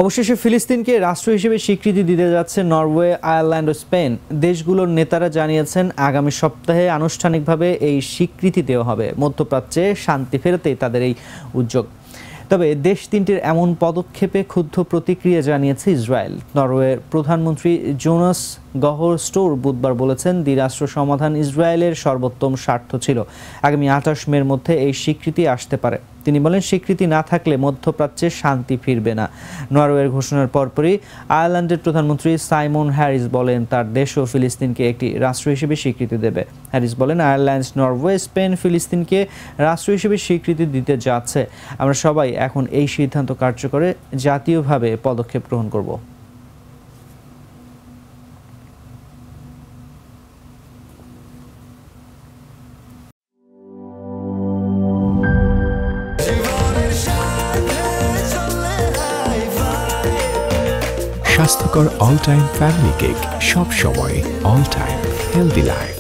অবশেষে ফিলিস্তিনকে রাষ্ট্র হিসেবে স্বীকৃতি দিতে যাচ্ছে নরওয়ে, আয়ারল্যান্ড ও স্পেন। দেশগুলোর নেতারা জানিয়েছেন আগামী সপ্তাহে আনুষ্ঠানিকভাবে এই স্বীকৃতি দেওয়া হবে। মধ্যপ্রাচ্যে শান্তি ফেরাতেই তাদের এই উদ্যোগ। তবে দেশ তিনটির এমন পদক্ষেপে ক্ষুব্ধ প্রতিক্রিয়া জানিয়েছে ইসরায়েল। নরওয়ের প্রধানমন্ত্রী জোনাস গাহর স্টোর বুধবার বলেছেন, দ্বিরাষ্ট্র সমাধান ইসরায়েলের সর্বোত্তম স্বার্থ ছিল। আগামী 28 মের মধ্যে এই স্বীকৃতি আসতে পারে। তিনি বলেন, স্বীকৃতি না থাকলে মধ্যপ্রাচ্যে শান্তি ফিরবে না। নরওয়ের ঘোষণার পরপরই আয়ারল্যান্ডের প্রধানমন্ত্রী সাইমন হ্যারিস বলেন, তার দেশও ফিলিস্তিনকে একটি রাষ্ট্র হিসেবে স্বীকৃতি দেবে। হ্যারিস বলেন, আয়ারল্যান্ড, নরওয়ে, স্পেন ফিলিস্তিনকে রাষ্ট্র হিসেবে স্বীকৃতি দিতে যাচ্ছে। আমরা সবাই এখন এই সিদ্ধান্ত কার্যকরে জাতীয়ভাবে পদক্ষেপ গ্রহণ করব। স্বাস্থ্যকর অল টাইম ফ্যামিলি কেক, সব সময় অল টাইম হেলদি লাইফ।